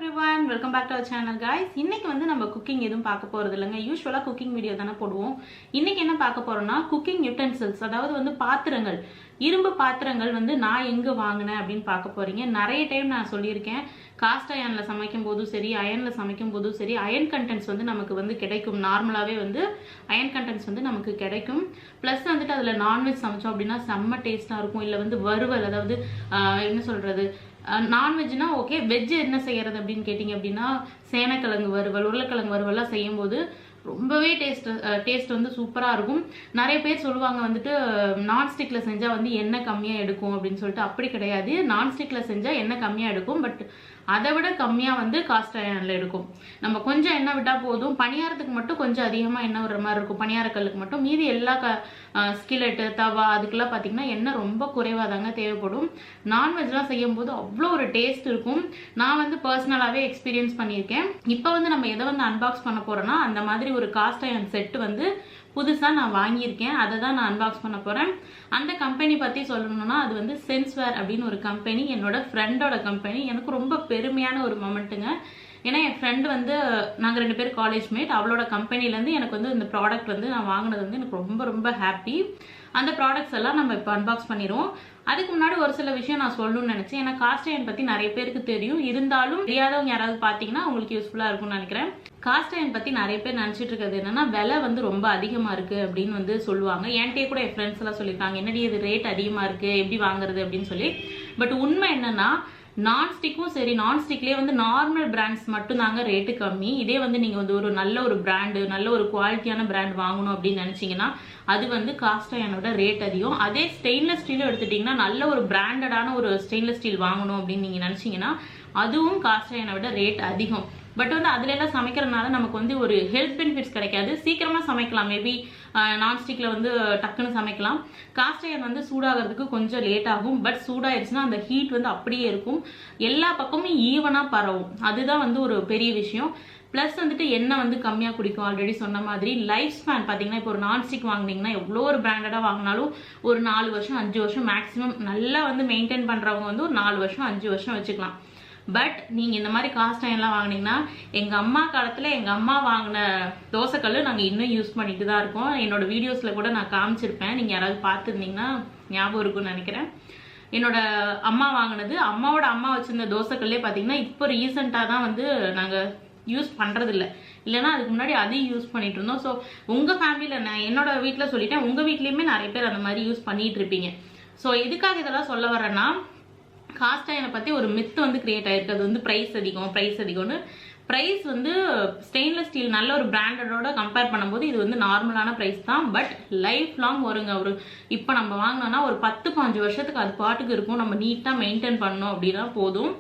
everyone, welcome back to our channel guys. இன்னைக்கு வந்து நம்ம குக்கிங் எதுவும் பார்க்க போறது இல்லைங்க. யூசுவலா குக்கிங் வீடியோ தானே போடுவோம். இன்னைக்கு என்ன பார்க்க போறோம்னா குக்கிங் யூட்டென்சில்ஸ், அதாவது வந்து பாத்திரங்கள், இரும்பு பாத்திரங்கள் வந்து நான் எங்க வாங்கினேன் அப்படின்னு பார்க்க போறீங்க. நிறைய டைம் நான் சொல்லியிருக்கேன், காஸ்ட் அயன்ல சமைக்கும் போதும் சரி, அயன்ல சமைக்கும் போதும் சரி, அயன் கண்டென்ட்ஸ் வந்து நமக்கு வந்து கிடைக்கும். நார்மலாவே வந்து அயன் கண்டென்ட்ஸ் வந்து நமக்கு கிடைக்கும். பிளஸ் வந்துட்டு அதுல நான்வெஜ் சமைச்சோம் அப்படின்னா செம்ம டேஸ்டா இருக்கும். இல்ல வந்து வறுவல், அதாவது என்ன சொல்றது, நான்வெஜ்னா ஓகே. வெஜ் என்ன செய்யறது அப்படின்னு கேட்டிங்க அப்படின்னா சேனக்கிழங்கு வறுவல், உருளைக்கிழங்கு வறுவல்லாம் செய்யும் போது ரொம்பவே டேஸ்ட் வந்து சூப்பராக இருக்கும். நிறைய பேர் சொல்லுவாங்க வந்துட்டு நான்ஸ்டிக்கில் செஞ்சால் வந்து எண்ணெய் கம்மியாக எடுக்கும் அப்படின்னு சொல்லிட்டு. அப்படி கிடையாது, நான்ஸ்டிக்கில் செஞ்சால் எண்ணெய் கம்மியாக எடுக்கும், பட் அதை விட கம்மியாக வந்து காஸ்ட் அயனில் எடுக்கும். நம்ம கொஞ்சம் எண்ணெய் விட்டால் போதும். பணியாரத்துக்கு மட்டும் கொஞ்சம் அதிகமாக எண்ணெய் விடுற மாதிரி இருக்கும், பணியாரக்கல்லுக்கு மட்டும். மீதி எல்லா ஸ்கிலெட்டு, தவா, அதுக்கெல்லாம் பார்த்தீங்கன்னா எண்ணெய் ரொம்ப குறைவாக தாங்க தேவைப்படும். நான்வெஜ்லாம் செய்யும் போது அவ்வளோ ஒரு டேஸ்ட் இருக்கும். நான் வந்து பர்சனலாகவே எக்ஸ்பீரியன்ஸ் பண்ணியிருக்கேன். இப்போ வந்து நம்ம எதை வந்து அன்பாக்ஸ் பண்ண போகிறோன்னா, அந்த மாதிரி ஒரு காஸ்ட் அயன் செட்டு வந்து புதுசாக நான் வாங்கியிருக்கேன். அதை தான் நான் அன்பாக்ஸ் பண்ண போகிறேன். அந்த கம்பெனி பற்றி சொல்லணும்னா அது வந்து சென்ஸ்வேர் அப்படின்னு ஒரு கம்பெனி, என்னோட ஃப்ரெண்டோட கம்பெனி. எனக்கு ரொம்ப பெருமையான ஒரு மொமெண்ட்டுங்க. ஏன்னா என் ஃப்ரெண்டு வந்து, நாங்கள் 2 பேர் காலேஜ் மேட், அவளோட கம்பெனிலேருந்து எனக்கு வந்து இந்த ப்ராடக்ட் வந்து நான் வாங்கினது வந்து எனக்கு ரொம்ப ரொம்ப ஹாப்பி. அந்த ப்ராடக்ட்ஸ் எல்லாம் நம்ம இப்போ அன்பாக்ஸ் பண்ணிடுவோம். அதுக்கு முன்னாடி ஒரு சில விஷயம் நான் சொல்லணும்னு நினச்சேன். ஏன்னா காஸ்ட் அயன் பற்றி நிறைய பேருக்கு தெரியும், இருந்தாலும் தெரியாதவங்க யாராவது பார்த்தீங்கன்னா உங்களுக்கு யூஸ்ஃபுல்லாக இருக்கும்னு நினைக்கிறேன். காஸ்ட் அயன் பற்றி நிறைய பேர் நினச்சிட்டு இருக்கிறது என்னன்னா, விலை வந்து ரொம்ப அதிகமாக இருக்குது அப்படின்னு வந்து சொல்லுவாங்க. என்கிட்டயே கூட என் ஃப்ரெண்ட்ஸ் எல்லாம் சொல்லியிருக்காங்க, என்னடி இது ரேட் அதிகமாக இருக்குது, எப்படி வாங்குறது அப்படின்னு சொல்லி. பட் உண்மை என்னன்னா, நான்ஸ்டிக்கும் சரி, நான்ஸ்டிக்லேயே வந்து நார்மல் பிராண்ட்ஸ் மட்டும் தாங்க ரேட்டு கம்மி. இதே வந்து நீங்கள் வந்து ஒரு நல்ல ஒரு பிராண்டு, நல்ல ஒரு குவாலிட்டியான பிராண்ட் வாங்கணும் அப்படின்னு நினச்சிங்கன்னா அது வந்து காஸ்ட் அயனோட ரேட் அதிகம். அதே ஸ்டெயின்லெஸ் ஸ்டீலும் எடுத்துட்டிங்கன்னா, நல்ல ஒரு பிராண்டடான ஒரு ஸ்டெயின்லெஸ் ஸ்டீல் வாங்கணும் அப்படின்னு நீங்கள் நினச்சிங்கன்னா அதுவும் காஸ்ட் அயனை விட ரேட் அதிகம். பட் வந்து அதுல எல்லாம் சமைக்கிறதுனால நமக்கு வந்து ஒரு ஹெல்த் பெனிஃபிட்ஸ் கிடைக்காது. சீக்கிரமா சமைக்கலாம், மேபி நான்ஸ்டிக்ல வந்து டக்குன்னு சமைக்கலாம். காஸ்ட் அயன் வந்து சூடாகிறதுக்கு கொஞ்சம் லேட் ஆகும், பட் சூடாயிருச்சுன்னா அந்த ஹீட் வந்து அப்படியே இருக்கும், எல்லா பக்கமும் ஈவனா பரவும். அதுதான் வந்து ஒரு பெரிய விஷயம். ப்ளஸ் வந்துட்டு எண்ணெய் வந்து கம்மியாக குடிக்கும். ஆல்ரெடி சொன்ன மாதிரி லைஃப் ஸ்பேன் பார்த்தீங்கன்னா, இப்போ ஒரு நான்ஸ்டிக் வாங்கினீங்கன்னா எவ்வளோ ஒரு பிராண்டடாக வாங்கினாலும் ஒரு 4 வருஷம் 5 வருஷம் மேக்ஸிமம் நல்லா வந்து மெயின்டைன் பண்ணுறவங்க வந்து ஒரு 4 வருஷம் 5 வருஷம் வச்சுக்கலாம். பட் நீங்கள் இந்த மாதிரி காஸ்ட் அயன்லாம் வாங்கினீங்கன்னா, எங்கள் அம்மா காலத்தில் எங்கள் அம்மா வாங்கின தோசைக்கல் நாங்கள் இன்னும் யூஸ் பண்ணிட்டு தான் இருக்கோம். என்னோட வீடியோஸில் கூட நான் காமிச்சிருப்பேன், நீங்கள் யாராவது பார்த்துருந்தீங்கன்னா ஞாபகம் இருக்குன்னு நினைக்கிறேன். என்னோட அம்மா வாங்கினது, அம்மாவோட அம்மா வச்சிருந்த தோசைக்கல்லே பார்த்தீங்கன்னா இப்போ ரீசெண்டாக தான் வந்து நாங்கள் யூஸ் பண்ணுறதில்ல. இல்லைன்னா அதுக்கு முன்னாடி அதையும் யூஸ் பண்ணிட்டு இருந்தோம். ஸோ உங்கள் ஃபேமிலியில், நான் என்னோட வீட்டில் சொல்லிட்டேன், உங்கள் வீட்லேயுமே நிறைய பேர் அந்த மாதிரி யூஸ் பண்ணிட்டு இருப்பீங்க. ஸோ எதுக்காக இதெல்லாம் சொல்ல வரேன்னா, காஸ்ட் அயனை பற்றி ஒரு மித்து வந்து கிரியேட் ஆயிருக்கு. அது வந்து ப்ரைஸ் அதிகம்னு. ப்ரைஸ் வந்து ஸ்டெயின்லெஸ் ஸ்டீல் நல்ல ஒரு பிராண்டடோட கம்பேர் பண்ணும்போது இது வந்து நார்மலான ப்ரைஸ் தான். பட் லைஃப் லாங் வருங்க. ஒரு இப்போ நம்ம வாங்கினோன்னா ஒரு 10-15 வருஷத்துக்கு அது பாட்டுக்கு இருக்கும். நம்ம நீட்டாக மெயின்டைன் பண்ணோம் அப்படின்னா போதும்.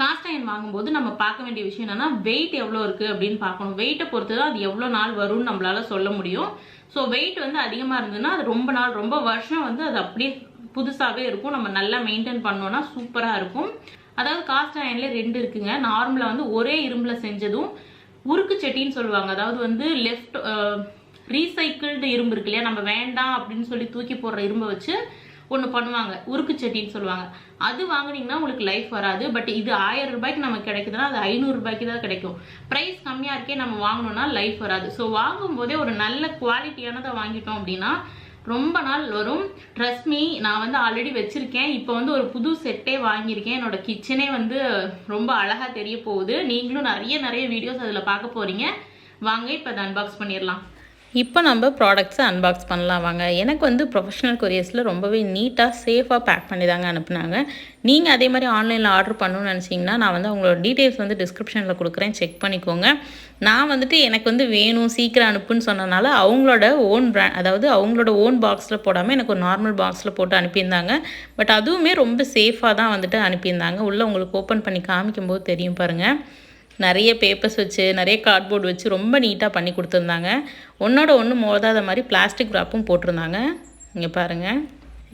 காஸ்ட் அயன் வாங்கும்போது நம்ம பார்க்க வேண்டிய விஷயம் என்னன்னா, வெயிட் எவ்வளோ இருக்குது அப்படின்னு பார்க்கணும். வெயிட்டை பொறுத்து தான் அது எவ்வளோ நாள் வரும்னு நம்மளால சொல்ல முடியும். ஸோ வெயிட் வந்து அதிகமாக இருந்ததுன்னா அது ரொம்ப நாள், ரொம்ப வருஷம் வந்து அது அப்படியே புதுசாகவே இருக்கும். நம்ம நல்லா மெயின்டைன் பண்ணோம்னா சூப்பராக இருக்கும். அதாவது காஸ்ட் அயன்ல 2 இருக்குங்க. நார்மலாக வந்து ஒரே இரும்புல செஞ்சதும், உருக்கு சட்டின்னு சொல்லுவாங்க. அதாவது வந்து ரீசைக்கிள்டு இரும்பு இருக்கு இல்லையா, நம்ம வேண்டாம் அப்படின்னு சொல்லி தூக்கி போடுற இரும்பை வச்சு ஒன்று பண்ணுவாங்க, உருக்கு சட்டின்னு சொல்லுவாங்க. அது வாங்கினீங்கன்னா உங்களுக்கு லைஃப் வராது. பட் இது 1000 ரூபாய்க்கு நமக்கு கிடைக்குதுன்னா அது 500 ரூபாய்க்கு தான் கிடைக்கும். ப்ரைஸ் கம்மியாக இருக்கே, நம்ம வாங்கணும்னா லைஃப் வராது. ஸோ வாங்கும் போதே ஒரு நல்ல குவாலிட்டியானதை வாங்கிட்டோம் அப்படின்னா ரொம்ப நாள் வரும். ட்ரஸ்ட் மீ, நான் வந்து ஆல்ரெடி வச்சிருக்கேன். இப்போ வந்து ஒரு புது செட்டே வாங்கியிருக்கேன். என்னோட கிச்சனே வந்து ரொம்ப அழகாக தெரிய போகுது. நீங்களும் நிறைய வீடியோஸ் அதில் பார்க்க போறீங்க. வாங்க இப்போ அதை அன்பாக்ஸ் பண்ணிடலாம். இப்போ நம்ம ப்ராடக்ட்ஸை அன்பாக்ஸ் பண்ணலாம் வாங்க. எனக்கு வந்து ப்ரொஃபஷனல் கொரியர்ஸில் ரொம்பவே நீட்டாக சேஃபாக பேக் பண்ணி தாங்க அனுப்புனாங்க. நீங்கள் அதே மாதிரி ஆன்லைனில் ஆர்டர் பண்ணணும்னு நினச்சிங்கன்னா, நான் வந்து அவங்களோட டீட்டெயில்ஸ் வந்து டிஸ்கிரிப்ஷனில் கொடுக்குறேன், செக் பண்ணிக்கோங்க. நான் வந்துட்டு எனக்கு வந்து வேணும் சீக்கிரம் அனுப்புன்னு சொன்னனால அவங்களோட ஓன் பிராண்ட், அதாவது அவங்களோட ஓன் பாக்ஸில் போடாமல் எனக்கு ஒரு நார்மல் பாக்ஸில் போட்டு அனுப்பியிருந்தாங்க. பட் அதுவுமே ரொம்ப சேஃபாக தான் வந்துட்டு அனுப்பியிருந்தாங்க. உள்ளே உங்களுக்கு ஓப்பன் பண்ணி காமிக்கும்போது தெரியும் பாருங்கள், நிறைய பேப்பர்ஸ் வச்சு, நிறைய கார்ட்போர்டு வச்சு ரொம்ப நீட்டாக பண்ணி கொடுத்துருந்தாங்க. ஒன்றோட ஒன்று மோதாத மாதிரி பிளாஸ்டிக் ராப்பும் போட்டிருந்தாங்க. இங்கே பாருங்கள்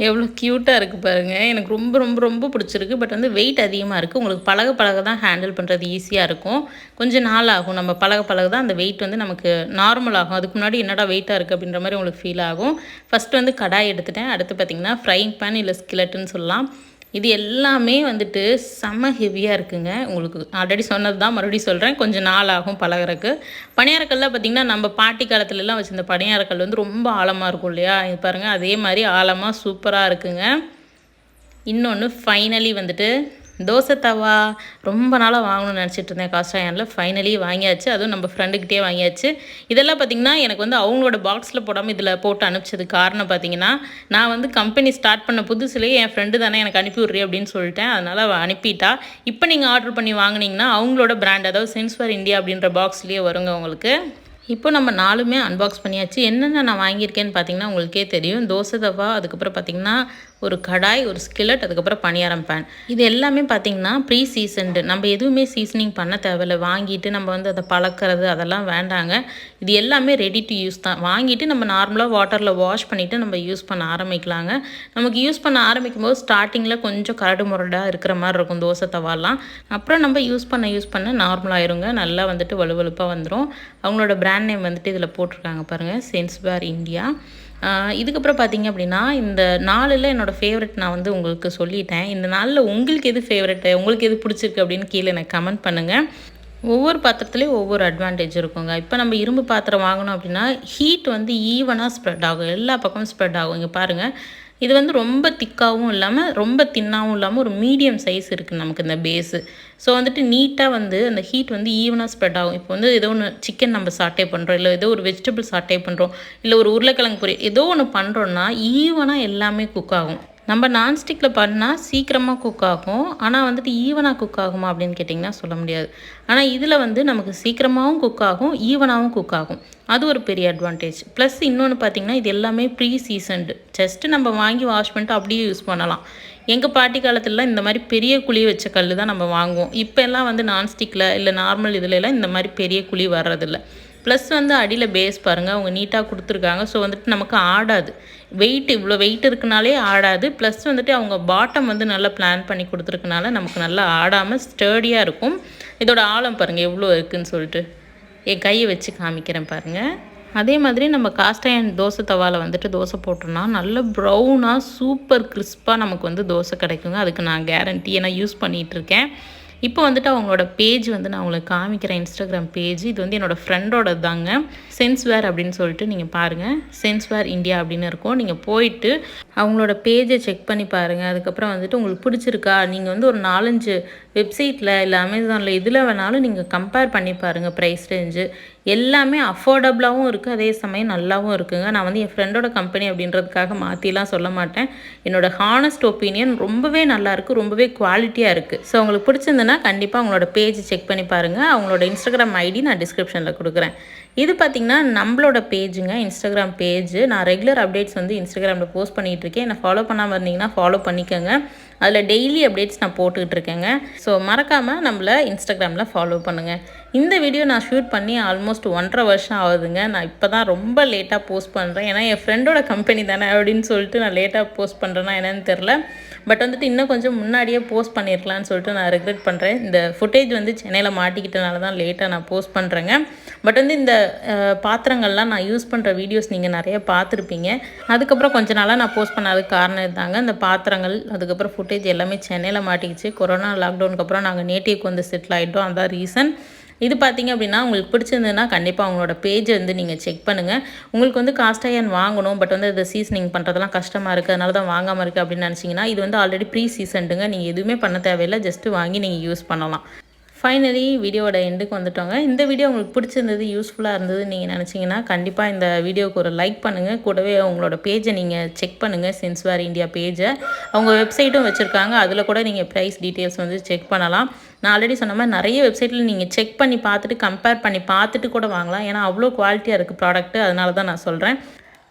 எவ்வளோ க்யூட்டாக இருக்குது பாருங்கள். எனக்கு ரொம்ப ரொம்ப ரொம்ப பிடிச்சிருக்கு. பட் வந்து வெயிட் அதிகமாக இருக்குது. உங்களுக்கு பழக தான் ஹேண்டில் பண்ணுறது ஈஸியாக இருக்கும். கொஞ்சம் நாள் ஆகும். நம்ம பழக தான் அந்த வெயிட் வந்து நமக்கு நார்மல் ஆகும். அதுக்கு முன்னாடி என்னடா வெயிட்டாக இருக்குது அப்படின்ற மாதிரி உங்களுக்கு ஃபீல் ஆகும். ஃபஸ்ட்டு வந்து கடாய் எடுத்துட்டேன். அடுத்து பார்த்திங்கன்னா ஃப்ரைங் பேன் இல்லை ஸ்கிலட்டுன்னு சொல்லலாம். இது எல்லாமே வந்துட்டு செம்ம ஹெவியாக இருக்குங்க. உங்களுக்கு ஆல்ரெடி சொன்னது தான், மறுபடியும் சொல்கிறேன், கொஞ்சம் நாள் ஆகும் பழகிறதுக்கு. பணியாரக்கல்லாம் பார்த்திங்கன்னா நம்ம பாட்டி காலத்துலலாம் வச்சுருந்த பணியாரக்கல் வந்து ரொம்ப ஆழமாக இருக்கும் இல்லையா? இது பாருங்கள், அதே மாதிரி ஆழமாக சூப்பராக இருக்குங்க. இன்னொன்று ஃபைனலி வந்துட்டு தோசை தவா. ரொம்ப நாளாக வாங்கணும்னு நினச்சிட்டு இருந்தேன் காஸ்ட் அயர்னில். ஃபைனலி வாங்கியாச்சு. அதுவும் நம்ம ஃப்ரெண்டுக்கிட்டே வாங்கியாச்சு. இதெல்லாம் பார்த்திங்கன்னா எனக்கு வந்து அவங்களோட பாக்ஸில் போடாமல் இதில் போட்டு அனுப்பிச்சது காரணம் பார்த்திங்கன்னா, நான் வந்து கம்பெனி ஸ்டார்ட் பண்ண புதுசுலேயே என் ஃப்ரெண்டு தானே எனக்கு அனுப்பி விட்றேன் அப்படின்னு சொல்லிட்டேன். அதனால் அவள் அனுப்பிட்டா. இப்போ நீங்கள் ஆர்டர் பண்ணி வாங்கினீங்கன்னா அவங்களோட பிராண்ட், அதாவது சென்ஸ்வேர் இந்தியா அப்படின்ற பாக்ஸ்லேயே வருங்க உங்களுக்கு. இப்போ நம்ம 4மே அன்பாக்ஸ் பண்ணியாச்சு. என்னென்ன நான் வாங்கியிருக்கேன்னு பார்த்தீங்கன்னா உங்களுக்கே தெரியும். தோசை தவா, அதுக்கப்புறம் பார்த்திங்கன்னா ஒரு கடாய், ஒரு ஸ்கில்லட், அதுக்கப்புறம் பணியாரம் பேன். இது எல்லாமே பார்த்திங்கன்னா ப்ரீ சீசன்டு. நம்ம எதுவுமே சீசனிங் பண்ண தேவையில்லை. வாங்கிட்டு நம்ம வந்து அதை பழக்கிறது அதெல்லாம் வேண்டாங்க. இது எல்லாமே ரெடி டு யூஸ் தான். வாங்கிட்டு நம்ம நார்மலாக வாட்டரில் வாஷ் பண்ணிவிட்டு நம்ம யூஸ் பண்ண ஆரம்பிக்கலாங்க. நமக்கு யூஸ் பண்ண ஆரம்பிக்கும் போது ஸ்டார்டிங்கில் கொஞ்சம் கரடு முரடாக இருக்கிற மாதிரி இருக்கும் தோசை தவாலாம். அப்புறம் நம்ம யூஸ் பண்ண நார்மலாகிருங்க. நல்லா வந்துட்டு வலுவலுப்பாக வந்துடும். அவங்களோட பிராண்ட் நேம் வந்துட்டு இதில் போட்டிருக்காங்க பாருங்கள், சென்ஸ்வேர் இந்தியா. இதுக்கப்புறம் பார்த்திங்க அப்படின்னா இந்த 4ல் என்னோடய ஃபேவரட் நான் வந்து உங்களுக்கு சொல்லிட்டேன். இந்த 4ல் உங்களுக்கு எது ஃபேவரெட்டு, உங்களுக்கு எது பிடிச்சிருக்கு அப்படின்னு கீழே எனக்கு கமெண்ட் பண்ணுங்கள். ஒவ்வொரு பாத்திரத்துலேயும் ஒவ்வொரு அட்வான்டேஜ் இருக்குங்க. இப்போ நம்ம இரும்பு பாத்திரம் வாங்கணும் அப்படின்னா ஹீட் வந்து ஈவனாக ஸ்ப்ரெட் ஆகும், எல்லா பக்கமும் ஸ்ப்ரெட் ஆகும். இங்கே பாருங்கள், இது வந்து ரொம்ப திக்காகவும் இல்லாமல் ரொம்ப தின்னாகவும் இல்லாமல் ஒரு மீடியம் சைஸ் இருக்குது நமக்கு இந்த பேஸு. ஸோ வந்துட்டு நீட்டாக வந்து அந்த ஹீட் வந்து ஈவனாக ஸ்ப்ரெட் ஆகும். இப்போ வந்து ஏதோ ஒன்று சிக்கன் நம்ம சாட்டே பண்ணுறோம், இல்லை ஏதோ ஒரு வெஜிடபிள் சாட்டே பண்ணுறோம், இல்லை ஒரு உருளைக்கிழங்கு பொரியல் ஏதோ ஒன்று பண்ணுறோன்னா ஈவனாக எல்லாமே குக் ஆகும். நம்ம நான்ஸ்டிக்கில் பண்ணால் சீக்கிரமாக குக் ஆகும். ஆனால் வந்துட்டு ஈவனாக குக் ஆகுமா அப்படின்னு கேட்டிங்கன்னா சொல்ல முடியாது. ஆனால் இதில் வந்து நமக்கு சீக்கிரமாகவும் குக் ஆகும், ஈவனாகவும் குக் ஆகும். அது ஒரு பெரிய அட்வான்டேஜ். ப்ளஸ் இன்னொன்று பார்த்திங்கன்னா இது எல்லாமே ப்ரீ சீசன்டு. ஜஸ்ட்டு நம்ம வாங்கி வாஷ் பண்ணிட்டு அப்படியே யூஸ் பண்ணலாம். எங்கள் பாட்டி காலத்துலலாம் இந்த மாதிரி பெரிய குழி வச்ச கல் தான் நம்ம வாங்குவோம். இப்போ எல்லாம் வந்து நான்ஸ்டிக்கில் இல்லை நார்மல் இதுலலாம் இந்த மாதிரி பெரிய குழி வர்றதில்ல. ப்ளஸ் வந்து அடியில் பேஸ் பாருங்கள், அவங்க நீட்டாக கொடுத்துருக்காங்க. ஸோ வந்துட்டு நமக்கு ஆடாது. இவ்வளோ வெயிட் இருக்குனாலே ஆடாது. ப்ளஸ் வந்துட்டு அவங்க பாட்டம் வந்து நல்லா பிளான் பண்ணி கொடுத்துருக்கனால நமக்கு நல்லா ஆடாமல் ஸ்டர்டியாக இருக்கும். இதோட ஆழம் பாருங்கள் எவ்வளோ இருக்குதுன்னு சொல்லிட்டு என் கையை வச்சு காமிக்கிறேன் பாருங்கள். அதே மாதிரி நம்ம காஸ்ட் அயர்ன் தோசை தவாவில் வந்துட்டு தோசை போட்டோம்னா நல்ல ப்ரௌனாக சூப்பர் கிறிஸ்பாக நமக்கு வந்து தோசை கிடைக்குங்க. அதுக்கு நான் கேரண்டி, ஏன்னா யூஸ் பண்ணிகிட்ருக்கேன். இப்போ வந்துட்டு அவங்களோட பேஜ் வந்து நான் உங்களுக்கு காமிக்கிறேன், இன்ஸ்டாகிராம் பேஜ். இது வந்து என்னோடய ஃப்ரெண்டோட தாங்க, சென்ஸ்வேர் அப்படின்னு சொல்லிட்டு நீங்கள் பாருங்கள், சென்ஸ்வேர் இந்தியா அப்படின்னு இருக்கும். நீங்கள் போயிட்டு அவங்களோட பேஜை செக் பண்ணி பாருங்கள். அதுக்கப்புறம் வந்துட்டு உங்களுக்கு பிடிச்சிருக்கா, நீங்கள் வந்து ஒரு 4-5 வெப்சைட்டில் இல்லை அமேசானில் இதில் வேணாலும் நீங்கள் கம்பேர் பண்ணி பாருங்கள். ப்ரைஸ் ரேஞ்சு எல்லாமே அஃபோர்டபுளாகவும் இருக்குது, அதே சமயம் நல்லாவும் இருக்குங்க. நான் வந்து என் ஃப்ரெண்டோட கம்பெனி அப்படின்றதுக்காக மாற்றிலாம் சொல்ல மாட்டேன். என்னோடய ஹானஸ்ட் ஒப்பீனியன் ரொம்பவே நல்லாயிருக்கு, ரொம்பவே குவாலிட்டியாக இருக்குது. ஸோ உங்களுக்கு பிடிச்சிருந்துன்னா கண்டிப்பாக அவங்களோட பேஜ் செக் பண்ணி பாருங்கள். அவங்களோட இன்ஸ்டாகிராம் ஐடி நான் டிஸ்கிரிப்ஷனில் கொடுக்குறேன். இது பார்த்திங்கன்னா நம்மளோட பேஜுங்க, இன்ஸ்டாகிராம் பேஜ். நான் ரெகுலர் அப்டேட்ஸ் வந்து இன்ஸ்டாகிராமில் போஸ்ட் பண்ணிகிட்ருக்கேன். என்னை ஃபாலோ பண்ணாமல் இருந்தீங்கன்னா ஃபாலோ பண்ணிக்கோங்க. அதில் டெய்லி அப்டேட்ஸ் நான் போட்டுக்கிட்டு இருக்கேங்க. ஸோ மறக்காமல் நம்மளை இன்ஸ்டாகிராமில் ஃபாலோ பண்ணுங்கள். இந்த வீடியோ நான் ஷூட் பண்ணி ஆல்மோஸ்ட் 1.5 வருஷம் ஆகுதுங்க. நான் இப்போ தான் ரொம்ப லேட்டாக போஸ்ட் பண்ணுறேன். ஏன்னா என் ஃப்ரெண்டோட கம்பெனி தானே அப்படின்னு சொல்லிட்டு நான் லேட்டாக போஸ்ட் பண்ணுறேன்னா என்னென்னு தெரில. பட் வந்துட்டு இன்னும் கொஞ்சம் முன்னாடியே போஸ்ட் பண்ணியிருக்கலான்னு சொல்லிட்டு நான் ரெக்ரெட் பண்ணுறேன். இந்த ஃபுட்டேஜ் வந்து சென்னையில் மாட்டிக்கிட்டனால தான் லேட்டாக நான் போஸ்ட் பண்ணுறேங்க. பட் வந்து இந்த பாத்திரங்கள்லாம் நான் யூஸ் பண்ணுற வீடியோஸ் நீங்கள் நிறைய பார்த்துருப்பீங்க. அதுக்கப்புறம் கொஞ்ச நாளாக நான் போஸ்ட் பண்ணாததுக்கு காரணம் இருந்தாங்க. இந்த பாத்திரங்கள் அதுக்கப்புறம் ஃபுட்டேஜ் எல்லாமே சென்னையில் மாட்டிக்கிச்சு. கொரோனா லாக்டவுனுக்கு அப்புறம் நாங்கள் நேட்டிவ்க்கு வந்து செட்டில் ஆகிட்டோம், அதான் ரீசன். இது பார்த்திங்க அப்படின்னா உங்களுக்கு பிடிச்சிருந்ததுன்னா கண்டிப்பாக அவங்களோட பேஜை வந்து நீங்கள் செக் பண்ணுங்கள். உங்களுக்கு வந்து காஸ்ட் அயர்ன் வாங்கணும், பட் வந்து அதை சீசனிங் பண்ணுறதுலாம் கஷ்டமாக இருக்குது, அதனால தான் வாங்காமல் இருக்குது அப்படின்னு நினச்சிங்கன்னா இது வந்து ஆல்ரெடி ப்ரீ சீசன்டுங்க. நீங்கள் எதுவுமே பண்ண தேவையில்லை, ஜஸ்ட்டு வாங்கி நீங்கள் யூஸ் பண்ணலாம். ஃபைனலி வீடியோவோட எண்டுக்கு வந்துட்டோங்க. இந்த வீடியோ உங்களுக்கு பிடிச்சிருந்தது, யூஸ்ஃபுல்லாக இருந்தது நீங்கள் நினச்சிங்கன்னா கண்டிப்பாக இந்த வீடியோவுக்கு ஒரு லைக் பண்ணுங்கள். கூடவே அவங்களோட பேஜை நீங்கள் செக் பண்ணுங்கள், சென்ஸ்வேர் இந்தியா பேஜை. அவங்க வெப்சைட்டும் வச்சுருக்காங்க, அதில் கூட நீங்கள் ப்ரைஸ் டீட்டெயில்ஸ் வந்து செக் பண்ணலாம். நான் ஆல்ரெடி சொன்ன மாதிரி நிறைய வெப்சைட்டில் நீங்கள் செக் பண்ணி பார்த்துட்டு கம்பேர் பண்ணி பார்த்துட்டு கூட வாங்கலாம். ஏன்னா அவ்வளோ குவாலிட்டியாக இருக்குது ப்ராடக்ட்டு, அதனால தான் நான் சொல்கிறேன்.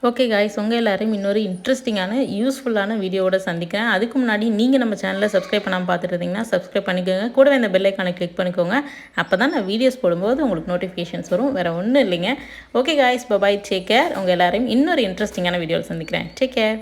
ஓகே காய்ஸ், உங்கள் எல்லாரையும் இன்னொரு இன்ட்ரெஸ்டிங்கான யூஸ்ஃபுல்லான வீடியோவோட சந்திக்கிறேன். அதுக்கு முன்னாடி நீங்கள் நம்ம சேனலில் சப்ஸ்கிரைப் பண்ணாமல் பார்த்துட்டு இருந்தீங்கன்னா சப்ஸ்கிரைப் பண்ணிக்கோங்க. கூடவே இந்த பெல் ஐக்கானை கிளிக் பண்ணிக்கோங்க. அப்போ தான் நான் வீடியோஸ் போடும்போது உங்களுக்கு நோட்டிஃபிகேஷன்ஸ் வரும், வேறு ஒன்றும் இல்லைங்க. Okay guys, bye bye, take care. உங்கள் எல்லாரையும் இன்னொரு இன்ட்ரெஸ்டிங்கான வீடியோவில் சந்திக்கிறேன். Take care.